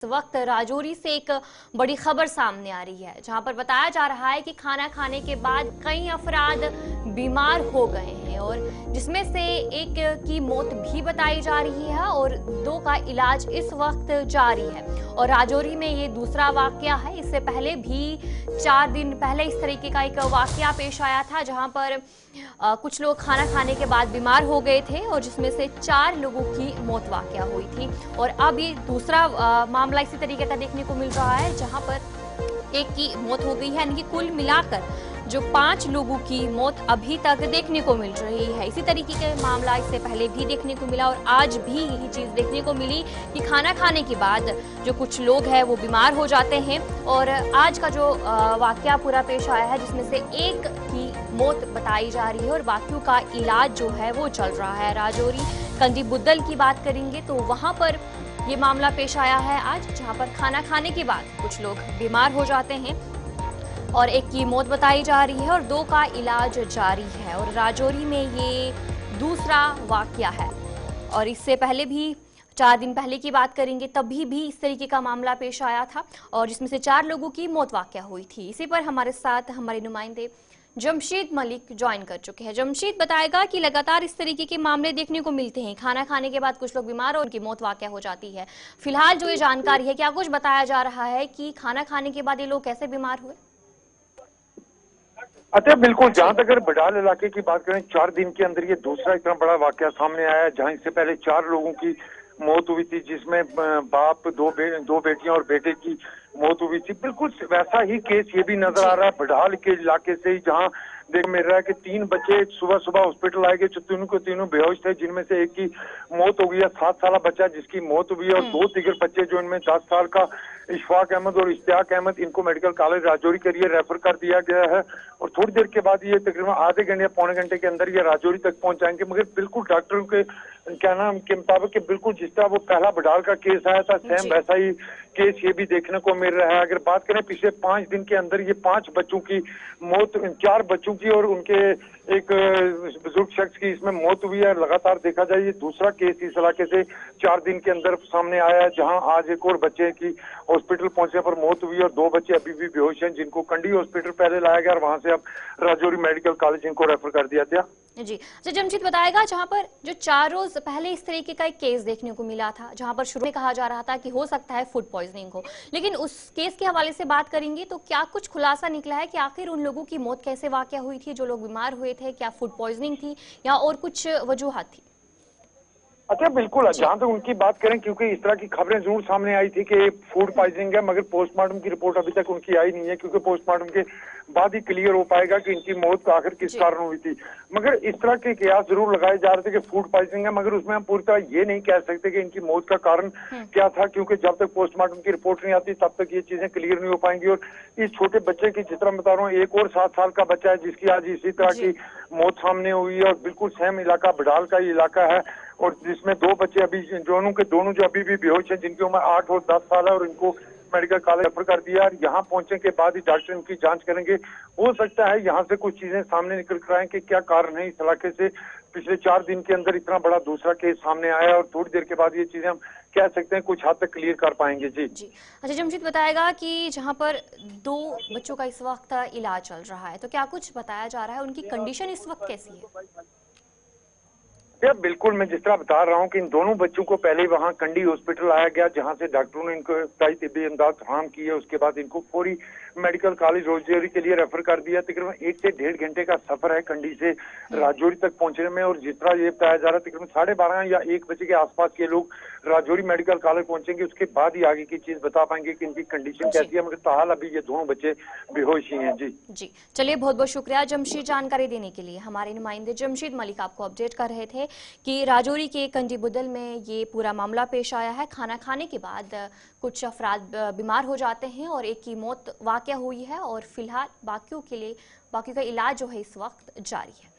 इस वक्त राजौरी से एक बड़ी खबर सामने आ रही है, जहां पर बताया जा रहा है कि खाना खाने के बाद कई अफराद बीमार हो गए हैं और जिसमें से एक की मौत भी बताई जा रही है और दो का इलाज इस वक्त जारी है। और राजौरी में ये दूसरा वाकया है। इससे पहले भी 4 दिन पहले इस तरीके का एक वाकया पेश आया था, जहां पर कुछ लोग खाना खाने के बाद बीमार हो गए थे और जिसमें से 4 लोगों की मौत वाकया हुई थी। और अब ये दूसरा मामला इसी तरीके का देखने को मिल रहा है, जहां पर एक की मौत हो गई है। यानी कि कुल मिलाकर जो 5 लोगों की मौत अभी तक देखने को मिल रही है। इसी तरीके का मामला इससे पहले भी देखने को मिला और आज भी यही चीज देखने को मिली कि खाना खाने के बाद जो कुछ लोग हैं वो बीमार हो जाते हैं। और आज का जो वाकया पूरा पेश आया है, जिसमें से एक की मौत बताई जा रही है और बाकियों का इलाज जो है वो चल रहा है। राजौरी कंडी बुद्दल की बात करेंगे तो वहां पर ये मामला पेश आया है आज, जहां पर खाना खाने के बाद कुछ लोग बीमार हो जाते हैं और एक की मौत बताई जा रही है और 2 का इलाज जारी है। और राजौरी में ये दूसरा वाकया है और इससे पहले भी 4 दिन पहले की बात करेंगे तभी भी इस तरीके का मामला पेश आया था और जिसमें से 4 लोगों की मौत वाकया हुई थी। इसी पर हमारे साथ हमारे नुमाइंदे जमशीद मलिक ज्वाइन कर चुके हैं। जमशीद बताएगा कि लगातार इस तरीके के मामले देखने को मिलते हैं, खाना खाने के बाद कुछ लोग बीमार और उनकी मौत वाकया हो जाती है। फिलहाल जो ये जानकारी है, क्या कुछ बताया जा रहा है कि खाना खाने के बाद ये लोग कैसे बीमार हुए? अच्छा, बिल्कुल। जहां तक अगर बडाल इलाके की बात करें, 4 दिन के अंदर ये दूसरा इतना बड़ा वाकया सामने आया है, जहां इससे पहले 4 लोगों की मौत हुई थी, जिसमें बाप, दो बेटियां और बेटे की मौत हुई थी। बिल्कुल वैसा ही केस ये भी नजर आ रहा है बडाल के इलाके से ही, जहां देख मिल रहा है कि 3 बच्चे सुबह सुबह हॉस्पिटल आए गए, जो तीनों के तीनों बेहोश थे, जिनमें से एक की मौत हो गई है। 7 साल बच्चा जिसकी मौत हुई है और 2 दिगर बच्चे जो इनमें 10 साल का इशफाक अहमद और इश्तियाक अहमद, इनको मेडिकल कॉलेज राजौरी के लिए रेफर कर दिया गया है। और थोड़ी देर के बाद ये तकरीबन आधे घंटे या पौने घंटे के अंदर ये राजौरी तक पहुंच जाएंगे। मगर बिल्कुल डॉक्टरों के कहना के मुताबिक कि बिल्कुल जिस तरह वो पहला बडाल का केस आया था, सेम वैसा ही केस ये भी देखने को मिल रहा है। अगर बात करें पिछले 5 दिन के अंदर ये 5 बच्चों की मौत, 4 बच्चों की और उनके एक बुजुर्ग शख्स की इसमें मौत हुई है। लगातार देखा जाए ये दूसरा केस इस इलाके से 4 दिन के अंदर सामने आया है, जहां आज एक और बच्चे की हॉस्पिटल पहुंचने पर मौत हुई और 2 बच्चे अभी भी बेहोश हैं, जिनको कंडी हॉस्पिटल पहले लाया गया और वहां से अब राजौरी मेडिकल कॉलेज इनको रेफर कर दिया गया। जी, अच्छा जमशीद बताएगा, जहां पर जो 4 रोज पहले इस तरीके का एक केस देखने को मिला था, जहां पर शुरू में कहा जा रहा था कि हो सकता है फूड पॉइजनिंग हो, लेकिन उस केस के हवाले से बात करेंगे तो क्या कुछ खुलासा निकला है कि आखिर उन लोगों की मौत कैसे वाकया हुई थी, जो लोग बीमार हुए थे? क्या फूड पॉइजनिंग थी या और कुछ वजूहत थी? अच्छा, बिल्कुल। जहां तक उनकी बात करें, क्योंकि इस तरह की खबरें जरूर सामने आई थी कि फूड पॉइजनिंग है, मगर पोस्टमार्टम की रिपोर्ट अभी तक उनकी आई नहीं है, क्योंकि पोस्टमार्टम के बाद ही क्लियर हो पाएगा कि इनकी मौत आखिर किस कारण हुई थी। मगर इस तरह के कयास जरूर लगाए जा रहे थे कि फूड पॉइजनिंग है, मगर उसमें हम पूरी तरह ये नहीं कह सकते कि इनकी मौत का कारण क्या था, क्योंकि जब तक पोस्टमार्टम की रिपोर्ट नहीं आती तब तक ये चीजें क्लियर नहीं हो पाएंगी। और इस छोटे बच्चे की, जिस तरह बता रहा हूँ, एक और 7 साल का बच्चा है जिसकी आज इसी तरह की मौत सामने हुई है। और बिल्कुल सेम इलाका बडाल का ही इलाका है और जिसमें 2 बच्चे अभी दोनों जो अभी भी बेहोश हैं, जिनकी उम्र 8 और 10 साल है, और इनको मेडिकल कॉलेज रेफर कर दिया। और यहाँ पहुंचने के बाद ही डॉक्टर इनकी जांच करेंगे। हो सकता है यहाँ से कुछ चीजें सामने निकल कर आए कि क्या कारण है इस इलाके से पिछले 4 दिन के अंदर इतना बड़ा दूसरा केस सामने आया, और थोड़ी देर के बाद ये चीजें हम कह सकते हैं कुछ हद तक क्लियर कर पाएंगे। जी। अच्छा जमशीद बताएगा कि जहाँ पर 2 बच्चों का इस वक्त इलाज चल रहा है, तो क्या कुछ बताया जा रहा है, उनकी कंडीशन इस वक्त कैसी है? बिल्कुल, मैं जिस तरह बता रहा हूँ कि इन दोनों बच्चों को पहले वहाँ कंडी हॉस्पिटल लाया गया, जहाँ से डॉक्टरों ने इनको तिब्बी इमदाद फराहम की है। उसके बाद इनको फौरी मेडिकल कॉलेज राजौरी के लिए रेफर कर दिया। तकरीबन 1 से 1.5 घंटे का सफर है कंडी से राजौरी तक पहुंचने में। और जिस तरह ये बताया जा रहा है, तकरीबन 12:30 या 1 बजे के आसपास के लोग राजौरी मेडिकल कॉलेज पहुंचेंगे। उसके बाद ही आगे की चीज बता पाएंगे कि इनकी कंडीशन कैसी है, मगर ताहाल अभी ये दोनों बच्चे बेहोश ही हैं। जी, चलिए, बहुत बहुत शुक्रिया जमशीद जानकारी देने के लिए। हमारे नुमाइंदे जमशीद मलिक आपको अपडेट कर रहे थे कि राजौरी के कंडी बुद्दल में ये पूरा मामला पेश आया है। खाना खाने के बाद कुछ अफराद बीमार हो जाते हैं और एक की मौत वाकया हुई है और फिलहाल बाकियों का इलाज जो है इस वक्त जारी है।